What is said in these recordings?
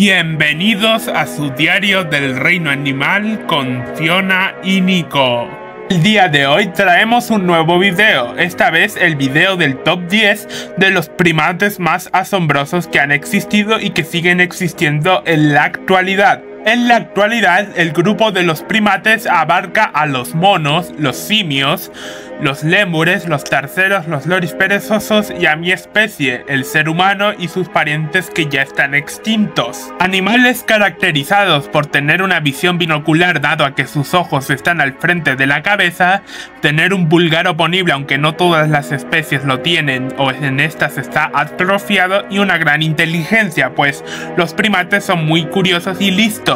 Bienvenidos a su diario del reino animal con Fiona y Nico. El día de hoy traemos un nuevo video, esta vez el video del top 10 de los primates más asombrosos que han existido y que siguen existiendo en la actualidad. En la actualidad, el grupo de los primates abarca a los monos, los simios, los lémures, los tarceros, los loris perezosos y a mi especie, el ser humano y sus parientes que ya están extintos. Animales caracterizados por tener una visión binocular dado a que sus ojos están al frente de la cabeza, tener un pulgar oponible aunque no todas las especies lo tienen o en estas está atrofiado y una gran inteligencia, pues los primates son muy curiosos y listos.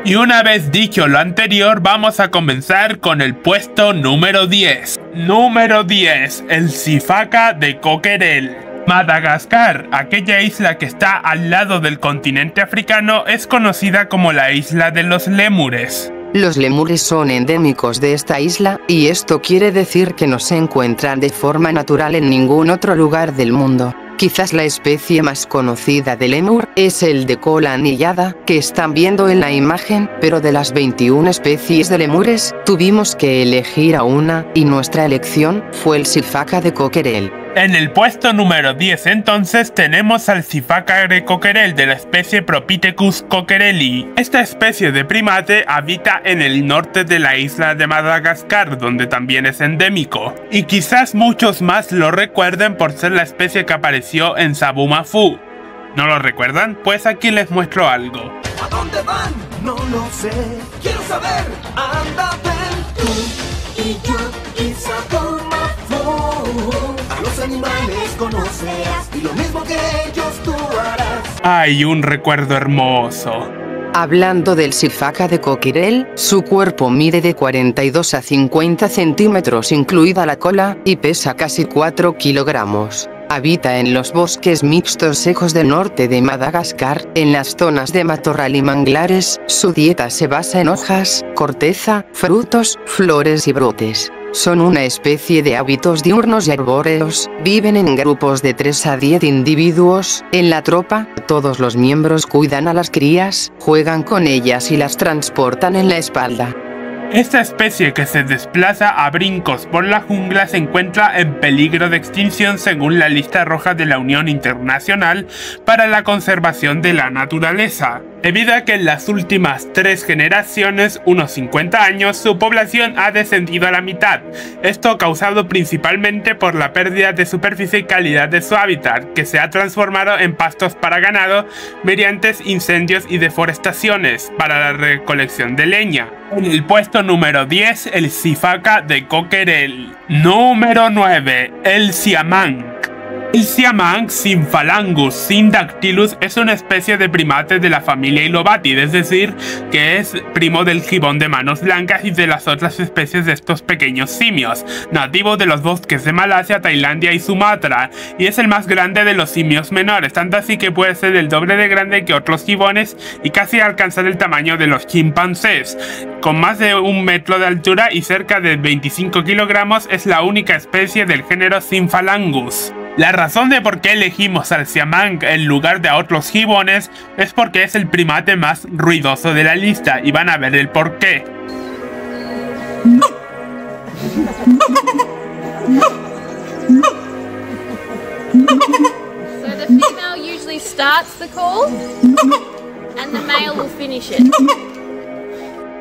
Y una vez dicho lo anterior, vamos a comenzar con el puesto número 10. Número 10. El Sifaka de Coquerel. Madagascar, aquella isla que está al lado del continente africano, es conocida como la isla de los lémures. Los lémures son endémicos de esta isla, y esto quiere decir que no se encuentran de forma natural en ningún otro lugar del mundo. Quizás la especie más conocida de lémur es el de cola anillada, que están viendo en la imagen, pero de las 21 especies de lémures, tuvimos que elegir a una, y nuestra elección fue el Sifaka de Coquerel. En el puesto número 10 entonces tenemos al Sifaka de Coquerel de la especie Propithecus coquereli. Esta especie de primate habita en el norte de la isla de Madagascar, donde también es endémico. Y quizás muchos más lo recuerden por ser la especie que apareció en Sabumafu. ¿No lo recuerdan? Pues aquí les muestro algo. ¿A dónde van? No lo sé. Quiero saber. Anda, ven tú y yo y Sabumafu. A los animales conocerás y lo mismo que ellos tú harás. ¡Ay, un recuerdo hermoso! Hablando del Sifaka de Coquerel, su cuerpo mide de 42 a 50 centímetros incluida la cola, y pesa casi 4 kilogramos. Habita en los bosques mixtos secos del norte de Madagascar, en las zonas de matorral y manglares. Su dieta se basa en hojas, corteza, frutos, flores y brotes. Son una especie de hábitos diurnos y arbóreos, viven en grupos de 3 a 10 individuos. En la tropa, todos los miembros cuidan a las crías, juegan con ellas y las transportan en la espalda. Esta especie que se desplaza a brincos por la jungla se encuentra en peligro de extinción según la lista roja de la Unión Internacional para la Conservación de la Naturaleza, debido a que en las últimas 3 generaciones, unos 50 años, su población ha descendido a la mitad. Esto causado principalmente por la pérdida de superficie y calidad de su hábitat, que se ha transformado en pastos para ganado mediante incendios y deforestaciones para la recolección de leña. En el puesto número 10, el Sifaka de Coquerel. Número 9, el Siamang. El Siamang Symphalangus syndactylus es una especie de primate de la familia Ilobatid, es decir, que es primo del gibón de manos blancas y de las otras especies de estos pequeños simios, nativo de los bosques de Malasia, Tailandia y Sumatra, y es el más grande de los simios menores, tanto así que puede ser el doble de grande que otros gibones y casi alcanzar el tamaño de los chimpancés. Con más de 1 metro de altura y cerca de 25 kilogramos, es la única especie del género Symphalangus. La razón de por qué elegimos al Siamang en lugar de a otros gibones es porque es el primate más ruidoso de la lista, y van a ver el por qué. So the female usually starts the call and the male will finish it.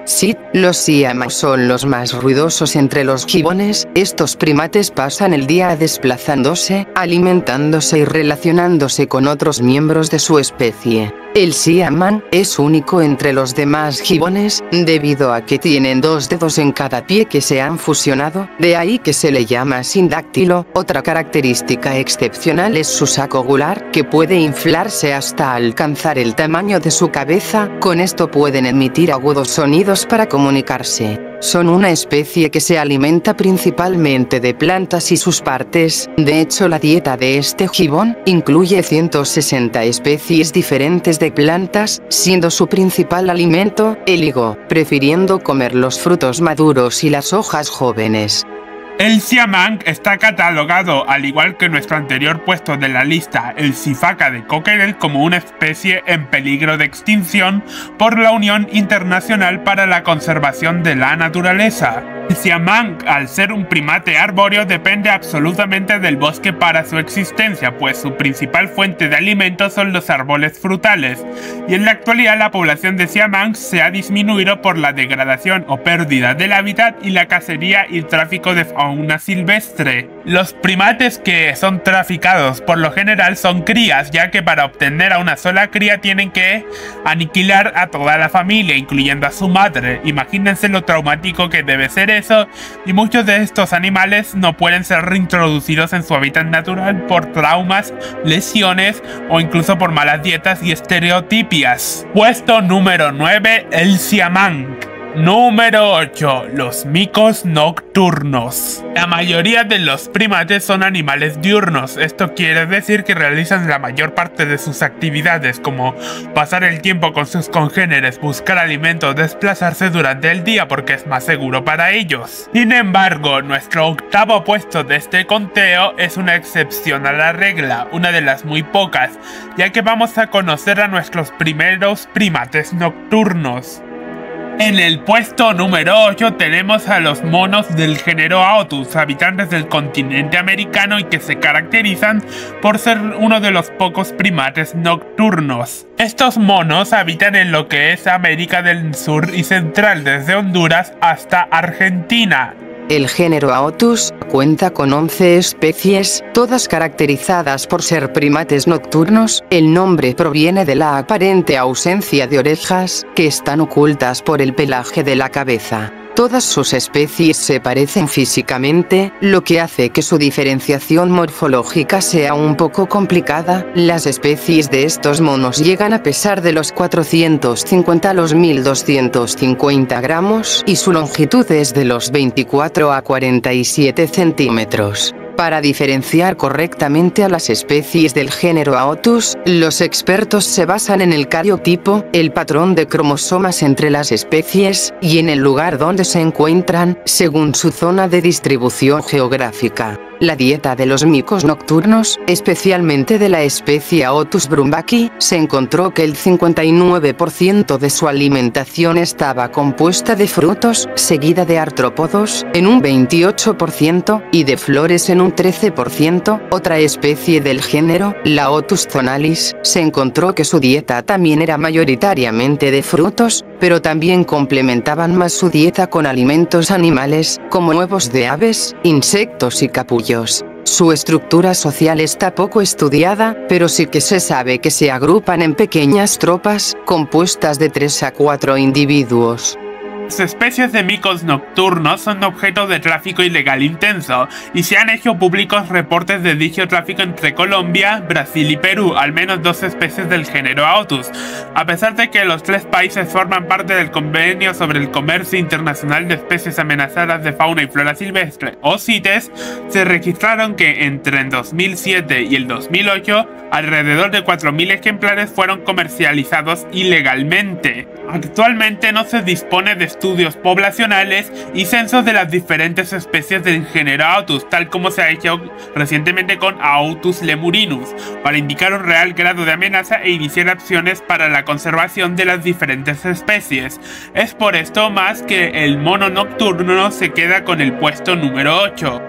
Sí, los siamas son los más ruidosos entre los gibones. Estos primates pasan el día desplazándose, alimentándose y relacionándose con otros miembros de su especie. El siamán es único entre los demás gibones, debido a que tienen 2 dedos en cada pie que se han fusionado, de ahí que se le llama sindáctilo. Otra característica excepcional es su saco gular, que puede inflarse hasta alcanzar el tamaño de su cabeza. Con esto pueden emitir agudos sonidos para comunicarse. Son una especie que se alimenta principalmente de plantas y sus partes. De hecho, la dieta de este gibón incluye 160 especies diferentes de plantas, siendo su principal alimento el higo, prefiriendo comer los frutos maduros y las hojas jóvenes. El siamang está catalogado, al igual que nuestro anterior puesto de la lista, el sifaca de Cockerell, como una especie en peligro de extinción por la Unión Internacional para la Conservación de la Naturaleza. El siamang, al ser un primate arbóreo, depende absolutamente del bosque para su existencia, pues su principal fuente de alimento son los árboles frutales, y en la actualidad la población de siamang se ha disminuido por la degradación o pérdida del hábitat y la cacería y tráfico de fauna silvestre. Los primates que son traficados por lo general son crías, ya que para obtener a una sola cría tienen que aniquilar a toda la familia, incluyendo a su madre. Imagínense lo traumático que debe ser eso, y muchos de estos animales no pueden ser reintroducidos en su hábitat natural por traumas, lesiones o incluso por malas dietas y estereotipias. Puesto número 9, el siamang. Número 8. Los micos nocturnos. La mayoría de los primates son animales diurnos. Esto quiere decir que realizan la mayor parte de sus actividades, como pasar el tiempo con sus congéneres, buscar alimento o desplazarse durante el día porque es más seguro para ellos. Sin embargo, nuestro octavo puesto de este conteo es una excepción a la regla, una de las muy pocas, ya que vamos a conocer a nuestros primeros primates nocturnos. En el puesto número 8 tenemos a los monos del género Aotus, habitantes del continente americano y que se caracterizan por ser uno de los pocos primates nocturnos. Estos monos habitan en lo que es América del Sur y Central, desde Honduras hasta Argentina. El género Aotus cuenta con 11 especies, todas caracterizadas por ser primates nocturnos. El nombre proviene de la aparente ausencia de orejas, que están ocultas por el pelaje de la cabeza. Todas sus especies se parecen físicamente, lo que hace que su diferenciación morfológica sea un poco complicada. Las especies de estos monos llegan a pesar de los 450 a los 1250 gramos y su longitud es de los 24 a 47 centímetros. Para diferenciar correctamente a las especies del género Aotus, los expertos se basan en el cariotipo, el patrón de cromosomas entre las especies, y en el lugar donde se encuentran, según su zona de distribución geográfica. La dieta de los micos nocturnos, especialmente de la especie Aotus brumbaki, se encontró que el 59% de su alimentación estaba compuesta de frutos, seguida de artrópodos, en un 28%, y de flores en un 13%. Otra especie del género, la Aotus zonalis, se encontró que su dieta también era mayoritariamente de frutos, pero también complementaban más su dieta con alimentos animales, como huevos de aves, insectos y capullos. Su estructura social está poco estudiada, pero sí que se sabe que se agrupan en pequeñas tropas, compuestas de 3 a 4 individuos. Las especies de micos nocturnos son objeto de tráfico ilegal intenso, y se han hecho públicos reportes de dicho tráfico entre Colombia, Brasil y Perú, al menos 2 especies del género Aotus. A pesar de que los 3 países forman parte del Convenio sobre el Comercio Internacional de Especies Amenazadas de Fauna y Flora Silvestre, o CITES, se registraron que entre el 2007 y el 2008, alrededor de 4.000 ejemplares fueron comercializados ilegalmente. Actualmente no se dispone de estudios poblacionales y censos de las diferentes especies del género Aotus, tal como se ha hecho recientemente con Aotus lemurinus, para indicar un real grado de amenaza e iniciar acciones para la conservación de las diferentes especies. Es por esto más que el mono nocturno se queda con el puesto número 8.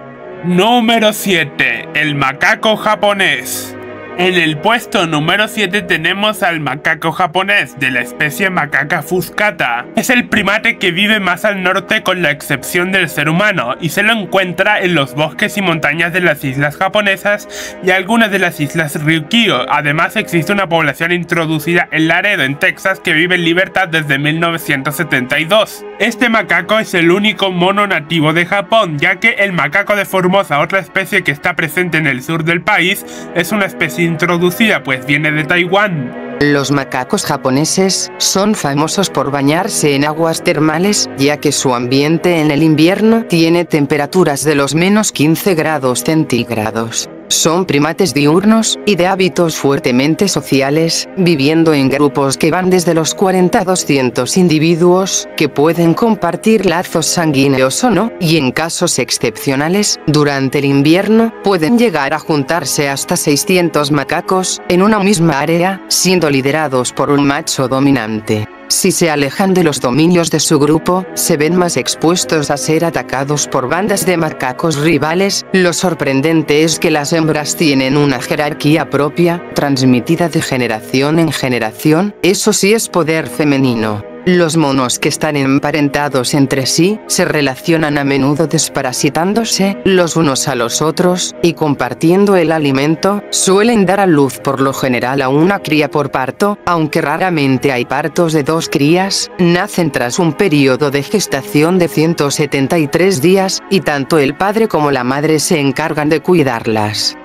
Número 7. El macaco japonés. En el puesto número 7 tenemos al macaco japonés, de la especie Macaca fuscata. Es el primate que vive más al norte con la excepción del ser humano, y se lo encuentra en los bosques y montañas de las islas japonesas y algunas de las islas Ryukyu. Además existe una población introducida en Laredo, en Texas, que vive en libertad desde 1972. Este macaco es el único mono nativo de Japón, ya que el macaco de Formosa, otra especie que está presente en el sur del país, es una especie introducida, pues viene de Taiwán. Los macacos japoneses son famosos por bañarse en aguas termales, ya que su ambiente en el invierno tiene temperaturas de los -15 grados centígrados. Son primates diurnos, y de hábitos fuertemente sociales, viviendo en grupos que van desde los 40 a 200 individuos, que pueden compartir lazos sanguíneos o no, y en casos excepcionales, durante el invierno, pueden llegar a juntarse hasta 600 macacos, en una misma área, siendo liderados por un macho dominante. Si se alejan de los dominios de su grupo, se ven más expuestos a ser atacados por bandas de macacos rivales. Lo sorprendente es que las hembras tienen una jerarquía propia, transmitida de generación en generación. Eso sí es poder femenino. Los monos que están emparentados entre sí, se relacionan a menudo desparasitándose los unos a los otros, y compartiendo el alimento, suelen dar a luz por lo general a una cría por parto, aunque raramente hay partos de 2 crías, nacen tras un periodo de gestación de 173 días, y tanto el padre como la madre se encargan de cuidarlas.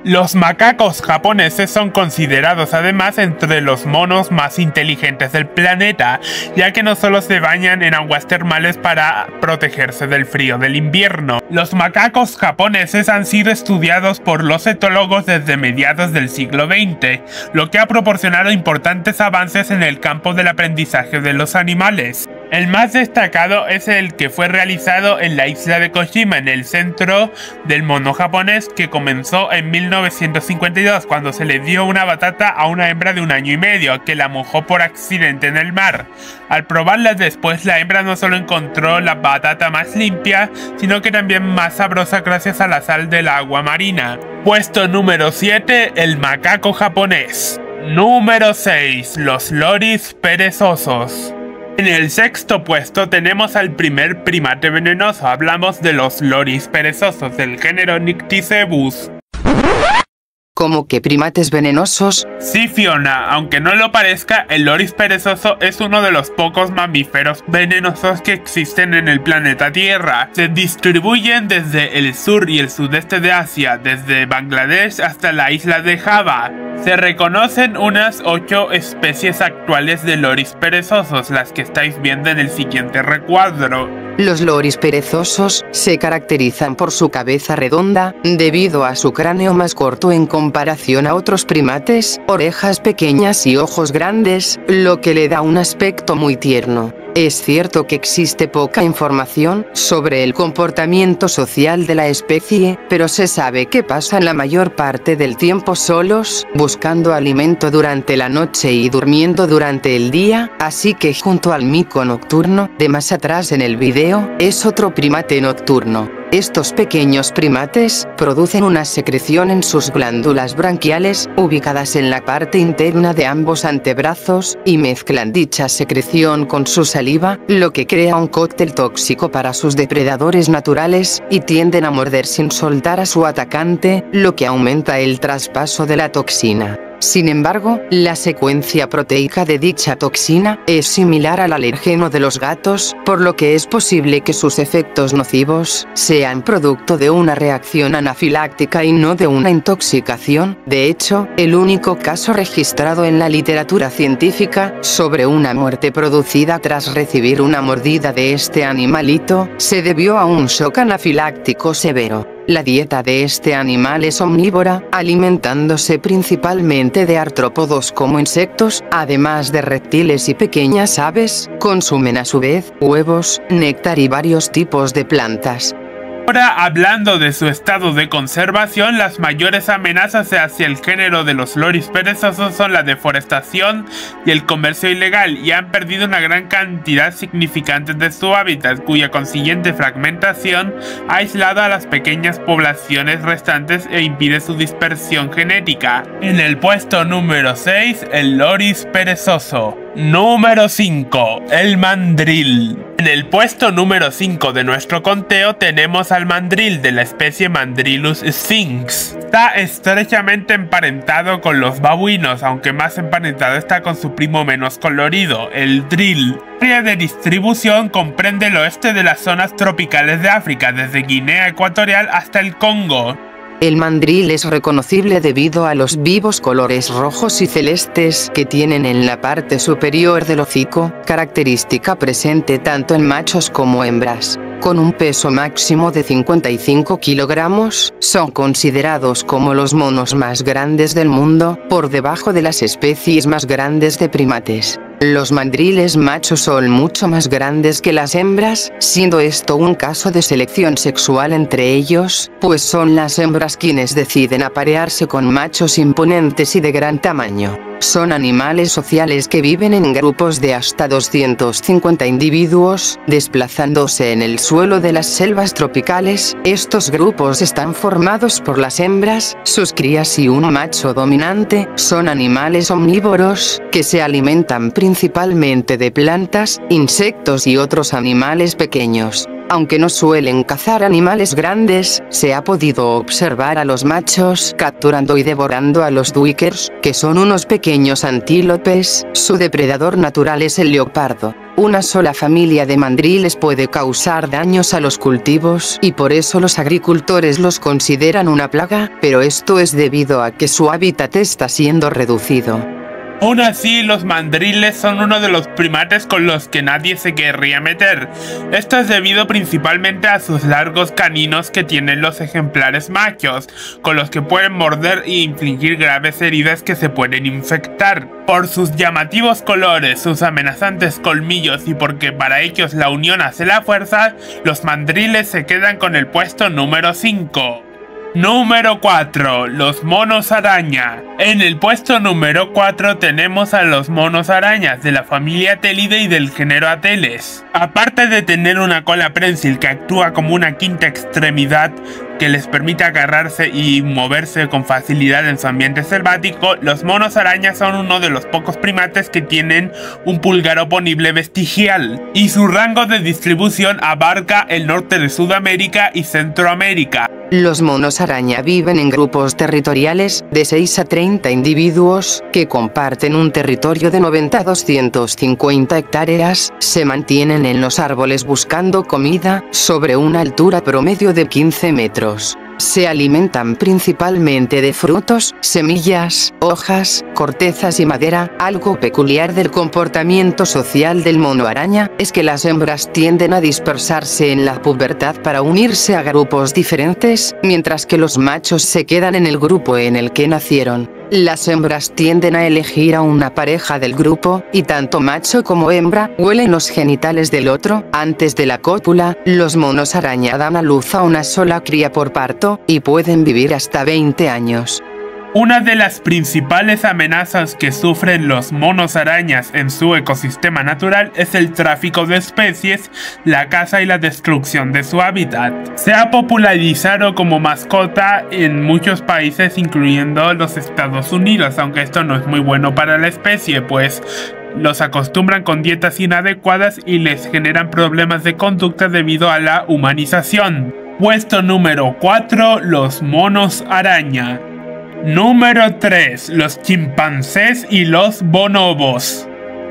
Los macacos japoneses son considerados además entre los monos más inteligentes del planeta, ya que no solo se bañan en aguas termales para protegerse del frío del invierno. Los macacos japoneses han sido estudiados por los etólogos desde mediados del siglo XX, lo que ha proporcionado importantes avances en el campo del aprendizaje de los animales. El más destacado es el que fue realizado en la isla de Koshima, en el centro del mono japonés, que comenzó en 1952, cuando se le dio una batata a una hembra de 1 año y medio, que la mojó por accidente en el mar. Al probarla después, la hembra no solo encontró la batata más limpia, sino que también más sabrosa gracias a la sal del agua marina. Puesto número 7, el macaco japonés. Número 6, los loris perezosos. En el 6º puesto tenemos al primer primate venenoso. Hablamos de los loris perezosos del género Nycticebus. ¿Cómo que primates venenosos? Sí, Fiona, aunque no lo parezca, el loris perezoso es uno de los pocos mamíferos venenosos que existen en el planeta Tierra. Se distribuyen desde el sur y el sudeste de Asia, desde Bangladesh hasta la isla de Java. Se reconocen unas 8 especies actuales de loris perezosos, las que estáis viendo en el siguiente recuadro. Los loris perezosos se caracterizan por su cabeza redonda, debido a su cráneo más corto en comparación a otros primates, orejas pequeñas y ojos grandes, lo que le da un aspecto muy tierno. Es cierto que existe poca información sobre el comportamiento social de la especie, pero se sabe que pasan la mayor parte del tiempo solos, buscando alimento durante la noche y durmiendo durante el día, así que junto al mico nocturno, de más atrás en el video, es otro primate nocturno. Estos pequeños primates producen una secreción en sus glándulas branquiales, ubicadas en la parte interna de ambos antebrazos, y mezclan dicha secreción con su saliva, lo que crea un cóctel tóxico para sus depredadores naturales, y tienden a morder sin soltar a su atacante, lo que aumenta el traspaso de la toxina. Sin embargo, la secuencia proteica de dicha toxina es similar al alérgeno de los gatos, por lo que es posible que sus efectos nocivos sean producto de una reacción anafiláctica y no de una intoxicación. De hecho, el único caso registrado en la literatura científica sobre una muerte producida tras recibir una mordida de este animalito se debió a un shock anafiláctico severo. La dieta de este animal es omnívora, alimentándose principalmente de artrópodos como insectos, además de reptiles y pequeñas aves. Consumen a su vez huevos, néctar y varios tipos de plantas. Ahora, hablando de su estado de conservación, las mayores amenazas hacia el género de los loris perezosos son la deforestación y el comercio ilegal, y han perdido una gran cantidad significante de su hábitat, cuya consiguiente fragmentación ha aislado a las pequeñas poblaciones restantes e impide su dispersión genética. En el puesto número 6, el loris perezoso. Número 5, el mandril. En el puesto número 5 de nuestro conteo tenemos al mandril de la especie Mandrillus sphinx. Está estrechamente emparentado con los babuinos, aunque más emparentado está con su primo menos colorido, el drill. El área de distribución comprende el oeste de las zonas tropicales de África, desde Guinea Ecuatorial hasta el Congo. El mandril es reconocible debido a los vivos colores rojos y celestes que tienen en la parte superior del hocico, característica presente tanto en machos como hembras. con un peso máximo de 55 kilogramos, son considerados como los monos más grandes del mundo, por debajo de las especies más grandes de primates. Los mandriles machos son mucho más grandes que las hembras, siendo esto un caso de selección sexual entre ellos, pues son las hembras quienes deciden aparearse con machos imponentes y de gran tamaño. Son animales sociales que viven en grupos de hasta 250 individuos, desplazándose en el suelo de las selvas tropicales. Estos grupos están formados por las hembras, sus crías y un macho dominante. Son animales omnívoros, que se alimentan principalmente de plantas, insectos y otros animales pequeños. Aunque no suelen cazar animales grandes, se ha podido observar a los machos capturando y devorando a los duikers, que son unos pequeños antílopes. Su depredador natural es el leopardo. Una sola familia de mandriles puede causar daños a los cultivos y por eso los agricultores los consideran una plaga, pero esto es debido a que su hábitat está siendo reducido. Aún así, los mandriles son uno de los primates con los que nadie se querría meter. Esto es debido principalmente a sus largos caninos que tienen los ejemplares machos, con los que pueden morder e infligir graves heridas que se pueden infectar. Por sus llamativos colores, sus amenazantes colmillos y porque para ellos la unión hace la fuerza, los mandriles se quedan con el puesto número 5. Número 4. Los monos araña. En el puesto número 4 tenemos a los monos arañas de la familia Atelidae y del género Ateles. Aparte de tener una cola prensil que actúa como una quinta extremidad que les permite agarrarse y moverse con facilidad en su ambiente selvático, los monos arañas son uno de los pocos primates que tienen un pulgar oponible vestigial, y su rango de distribución abarca el norte de Sudamérica y Centroamérica. Los monos araña viven en grupos territoriales, de 6 a 30 individuos, que comparten un territorio de 90 a 250 hectáreas, se mantienen en los árboles buscando comida, sobre una altura promedio de 15 metros. Se alimentan principalmente de frutos, semillas, hojas, cortezas y madera. Algo peculiar del comportamiento social del mono araña es que las hembras tienden a dispersarse en la pubertad para unirse a grupos diferentes, mientras que los machos se quedan en el grupo en el que nacieron. Las hembras tienden a elegir a una pareja del grupo, y tanto macho como hembra huelen los genitales del otro. Antes de la cópula, los monos araña dan a luz a una sola cría por parto, y pueden vivir hasta 20 años. Una de las principales amenazas que sufren los monos arañas en su ecosistema natural es el tráfico de especies, la caza y la destrucción de su hábitat. Se ha popularizado como mascota en muchos países, incluyendo los Estados Unidos, aunque esto no es muy bueno para la especie, pues los acostumbran con dietas inadecuadas y les generan problemas de conducta debido a la humanización. Puesto número 4, los monos araña. Número 3. Los chimpancés y los bonobos.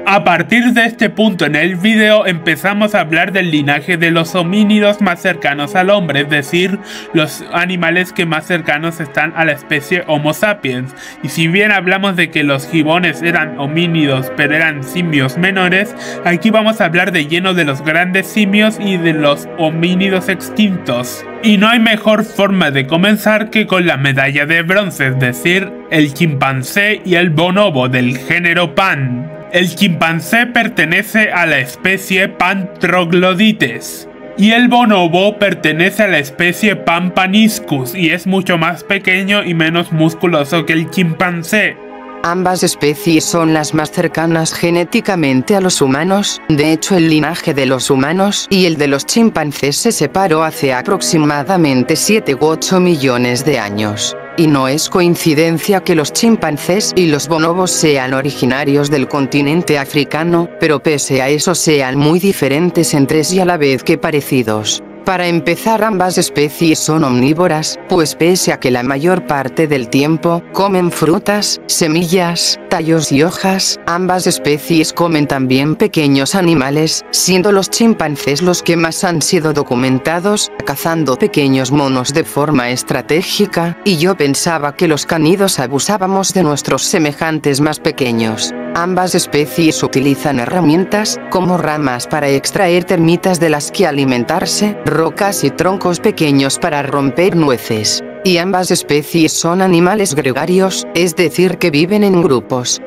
A partir de este punto en el video empezamos a hablar del linaje de los homínidos más cercanos al hombre, es decir, los animales que más cercanos están a la especie Homo sapiens. Y si bien hablamos de que los gibones eran homínidos pero eran simios menores, aquí vamos a hablar de lleno de los grandes simios y de los homínidos extintos. Y no hay mejor forma de comenzar que con la medalla de bronce, es decir, el chimpancé y el bonobo del género Pan. El chimpancé pertenece a la especie Pan troglodytes y el bonobo pertenece a la especie Pan paniscus y es mucho más pequeño y menos musculoso que el chimpancé. Ambas especies son las más cercanas genéticamente a los humanos. De hecho, el linaje de los humanos y el de los chimpancés se separó hace aproximadamente 7 u 8 millones de años. Y no es coincidencia que los chimpancés y los bonobos sean originarios del continente africano, pero pese a eso sean muy diferentes entre sí a la vez que parecidos. Para empezar, ambas especies son omnívoras, pues pese a que la mayor parte del tiempo comen frutas, semillas, tallos y hojas, ambas especies comen también pequeños animales, siendo los chimpancés los que más han sido documentados, cazando pequeños monos de forma estratégica, y yo pensaba que los canídeos abusábamos de nuestros semejantes más pequeños. Ambas especies utilizan herramientas, como ramas para extraer termitas de las que alimentarse, rocas y troncos pequeños para romper nueces. Y ambas especies son animales gregarios, es decir que viven en grupos.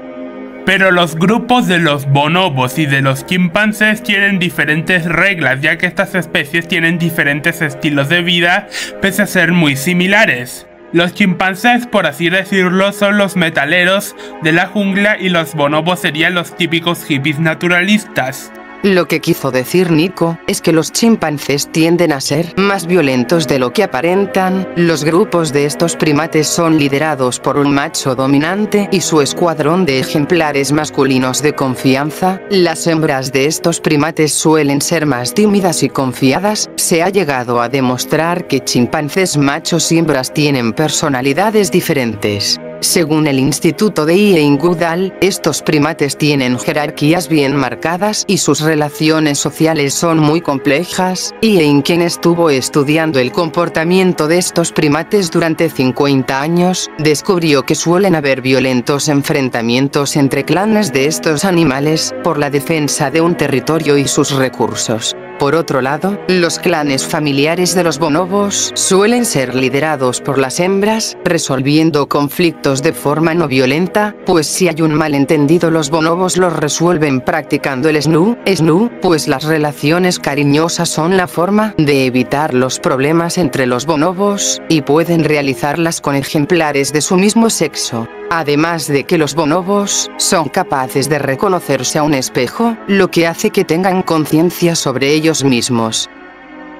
Pero los grupos de los bonobos y de los chimpancés tienen diferentes reglas, ya que estas especies tienen diferentes estilos de vida, pese a ser muy similares. Los chimpancés, por así decirlo, son los metaleros de la jungla y los bonobos serían los típicos hippies naturalistas. Lo que quiso decir Nico es que los chimpancés tienden a ser más violentos de lo que aparentan. Los grupos de estos primates son liderados por un macho dominante y su escuadrón de ejemplares masculinos de confianza. Las hembras de estos primates suelen ser más tímidas y confiadas. Se ha llegado a demostrar que chimpancés machos y hembras tienen personalidades diferentes. Según el Instituto de Ian Goodall, estos primates tienen jerarquías bien marcadas y sus relaciones sociales son muy complejas. Ian, quien estuvo estudiando el comportamiento de estos primates durante 50 años, descubrió que suelen haber violentos enfrentamientos entre clanes de estos animales, por la defensa de un territorio y sus recursos. Por otro lado, los clanes familiares de los bonobos suelen ser liderados por las hembras, resolviendo conflictos de forma no violenta, pues si hay un malentendido los bonobos los resuelven practicando el snoo, pues las relaciones cariñosas son la forma de evitar los problemas entre los bonobos, y pueden realizarlas con ejemplares de su mismo sexo. Además de que los bonobos son capaces de reconocerse a un espejo, lo que hace que tengan conciencia sobre ellos mismos.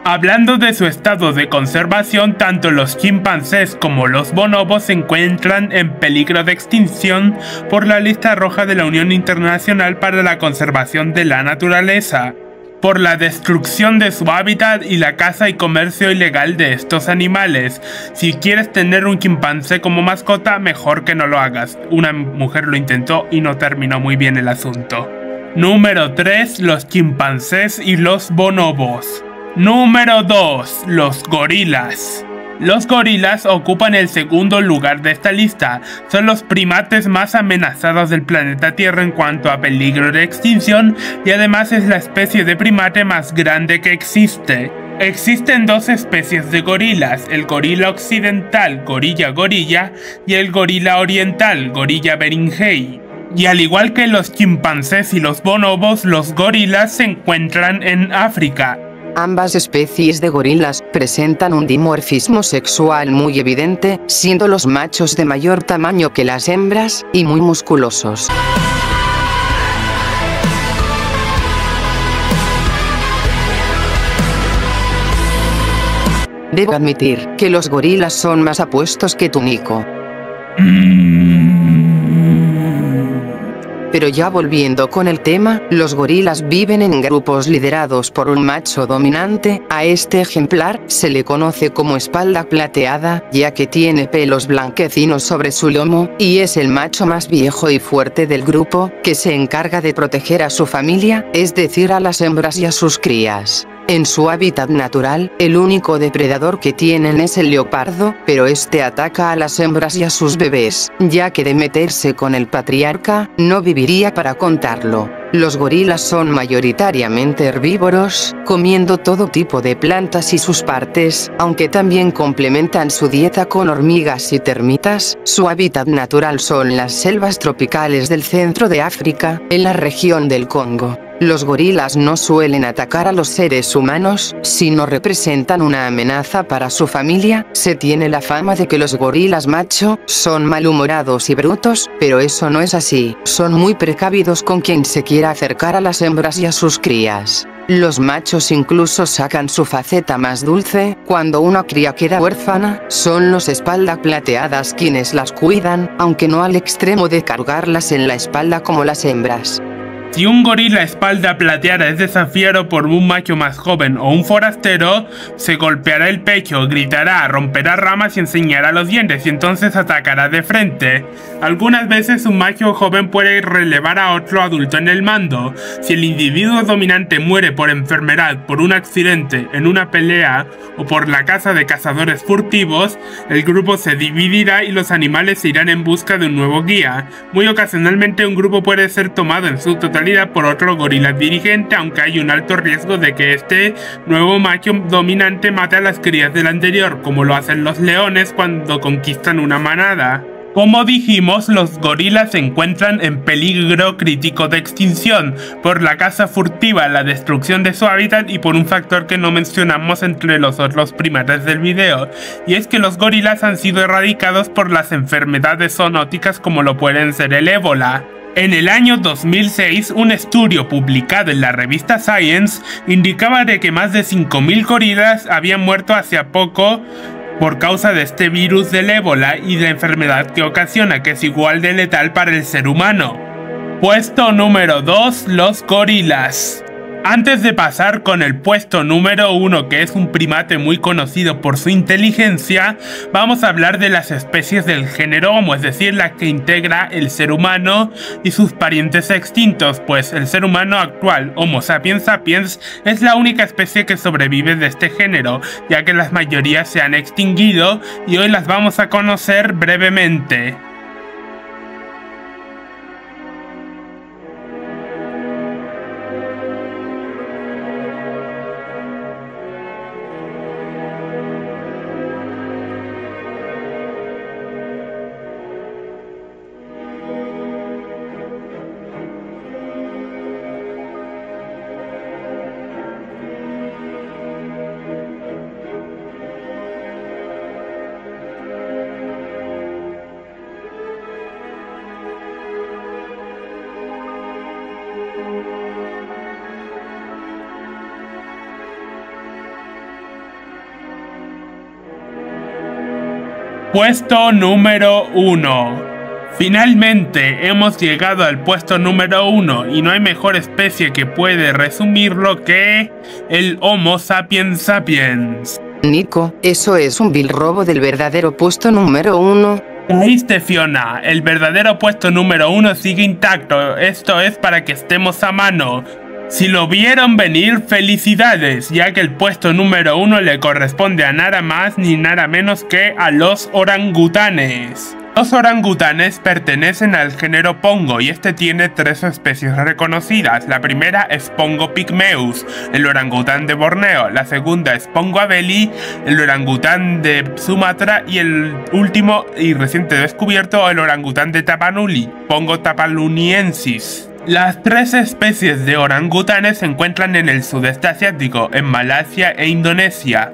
Hablando de su estado de conservación, tanto los chimpancés como los bonobos se encuentran en peligro de extinción por la lista roja de la Unión Internacional para la Conservación de la Naturaleza, por la destrucción de su hábitat y la caza y comercio ilegal de estos animales. Si quieres tener un chimpancé como mascota, mejor que no lo hagas. Una mujer lo intentó y no terminó muy bien el asunto. Número 3. Los chimpancés y los bonobos. Número 2. Los gorilas. Los gorilas ocupan el segundo lugar de esta lista. Son los primates más amenazados del planeta Tierra en cuanto a peligro de extinción y además es la especie de primate más grande que existe. Existen dos especies de gorilas, el gorila occidental, Gorilla gorilla, y el gorila oriental, Gorilla beringei. Y al igual que los chimpancés y los bonobos, los gorilas se encuentran en África. Ambas especies de gorilas presentan un dimorfismo sexual muy evidente, siendo los machos de mayor tamaño que las hembras, y muy musculosos. Debo admitir que los gorilas son más apuestos que tú, Nico. Pero ya volviendo con el tema, los gorilas viven en grupos liderados por un macho dominante. A este ejemplar se le conoce como espalda plateada, ya que tiene pelos blanquecinos sobre su lomo, y es el macho más viejo y fuerte del grupo, que se encarga de proteger a su familia, es decir a las hembras y a sus crías. En su hábitat natural, el único depredador que tienen es el leopardo, pero este ataca a las hembras y a sus bebés, ya que de meterse con el patriarca, no viviría para contarlo. Los gorilas son mayoritariamente herbívoros, comiendo todo tipo de plantas y sus partes, aunque también complementan su dieta con hormigas y termitas. Su hábitat natural son las selvas tropicales del centro de África, en la región del Congo. Los gorilas no suelen atacar a los seres humanos, sino representan una amenaza para su familia. Se tiene la fama de que los gorilas macho son malhumorados y brutos, pero eso no es así. Son muy precavidos con quien se quiera acercar a las hembras y a sus crías. Los machos incluso sacan su faceta más dulce. Cuando una cría queda huérfana, son los espalda plateadas quienes las cuidan, aunque no al extremo de cargarlas en la espalda como las hembras. Si un gorila espalda plateada es desafiado por un macho más joven o un forastero, se golpeará el pecho, gritará, romperá ramas y enseñará los dientes y entonces atacará de frente. Algunas veces un macho joven puede relevar a otro adulto en el mando. Si el individuo dominante muere por enfermedad, por un accidente, en una pelea o por la caza de cazadores furtivos, el grupo se dividirá y los animales se irán en busca de un nuevo guía. Muy ocasionalmente un grupo puede ser tomado en su totalidad invadida por otro gorila dirigente, aunque hay un alto riesgo de que este nuevo macho dominante mate a las crías del anterior, como lo hacen los leones cuando conquistan una manada. Como dijimos, los gorilas se encuentran en peligro crítico de extinción por la caza furtiva, la destrucción de su hábitat y por un factor que no mencionamos entre los otros primates del video, y es que los gorilas han sido erradicados por las enfermedades zoonóticas como lo pueden ser el ébola. En el año 2006, un estudio publicado en la revista Science indicaba de que más de 5.000 gorilas habían muerto hace poco por causa de este virus del ébola y la enfermedad que ocasiona, que es igual de letal para el ser humano. Puesto número 2, los gorilas. Antes de pasar con el puesto número 1, que es un primate muy conocido por su inteligencia, vamos a hablar de las especies del género Homo, es decir, las que integra el ser humano y sus parientes extintos, pues el ser humano actual, Homo sapiens sapiens, es la única especie que sobrevive de este género, ya que las mayorías se han extinguido y hoy las vamos a conocer brevemente. Puesto número 1. Finalmente hemos llegado al puesto número 1 y no hay mejor especie que puede resumirlo que el Homo sapiens sapiens. Nico, eso es un vil robo del verdadero puesto número 1. Caíste, Fiona, el verdadero puesto número 1 sigue intacto, esto es para que estemos a mano. Si lo vieron venir, felicidades, ya que el puesto número 1 le corresponde a nada más ni nada menos que a los orangutanes. Los orangutanes pertenecen al género Pongo y este tiene 3 especies reconocidas. La primera es Pongo pygmaeus, el orangután de Borneo. La segunda es Pongo abeli, el orangután de Sumatra. Y el último y reciente descubierto, el orangután de Tapanuli, Pongo tapanuniensis. Las 3 especies de orangutanes se encuentran en el sudeste asiático, en Malasia e Indonesia.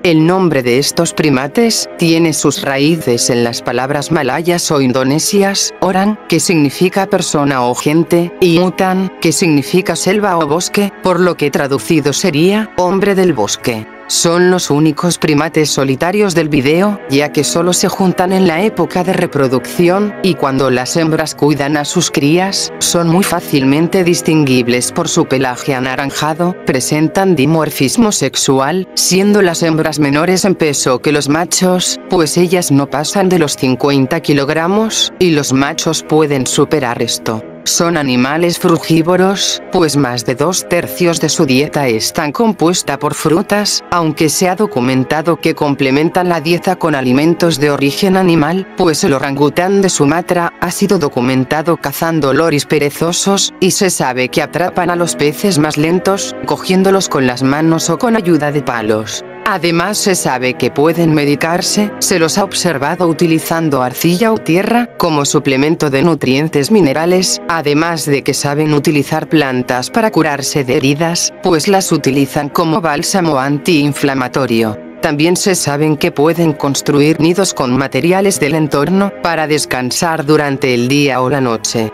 El nombre de estos primates tiene sus raíces en las palabras malayas o indonesias, orang, que significa persona o gente, y hutan, que significa selva o bosque, por lo que traducido sería, hombre del bosque. Son los únicos primates solitarios del video, ya que solo se juntan en la época de reproducción, y cuando las hembras cuidan a sus crías, son muy fácilmente distinguibles por su pelaje anaranjado, presentan dimorfismo sexual, siendo las hembras menores en peso que los machos, pues ellas no pasan de los 50 kilogramos, y los machos pueden superar esto. Son animales frugívoros, pues más de 2/3 de su dieta están compuesta por frutas, aunque se ha documentado que complementan la dieta con alimentos de origen animal, pues el orangután de Sumatra ha sido documentado cazando loris perezosos, y se sabe que atrapan a los peces más lentos, cogiéndolos con las manos o con ayuda de palos. Además se sabe que pueden medicarse, se los ha observado utilizando arcilla o tierra como suplemento de nutrientes minerales, además de que saben utilizar plantas para curarse de heridas, pues las utilizan como bálsamo antiinflamatorio. También se saben que pueden construir nidos con materiales del entorno para descansar durante el día o la noche.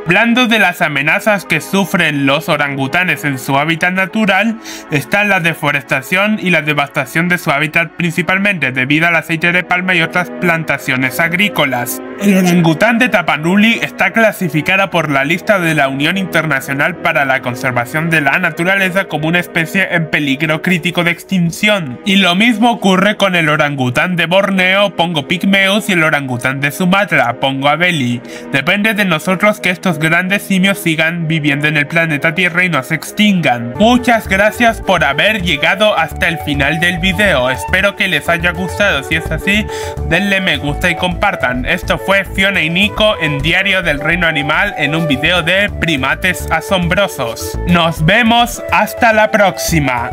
Hablando de las amenazas que sufren los orangutanes en su hábitat natural, está la deforestación y la devastación de su hábitat principalmente debido al aceite de palma y otras plantaciones agrícolas. El orangután de Tapanuli está clasificada por la lista de la Unión Internacional para la Conservación de la Naturaleza como una especie en peligro crítico de extinción. Y lo mismo ocurre con el orangután de Borneo, Pongo pygmaeus, y el orangután de Sumatra, Pongo abeli. Depende de nosotros que estos los grandes simios sigan viviendo en el planeta Tierra y no se extingan. Muchas gracias por haber llegado hasta el final del video, espero que les haya gustado. Si es así, denle me gusta y compartan. Esto fue Fiona y Nico en Diario del Reino Animal en un video de primates asombrosos. Nos vemos hasta la próxima.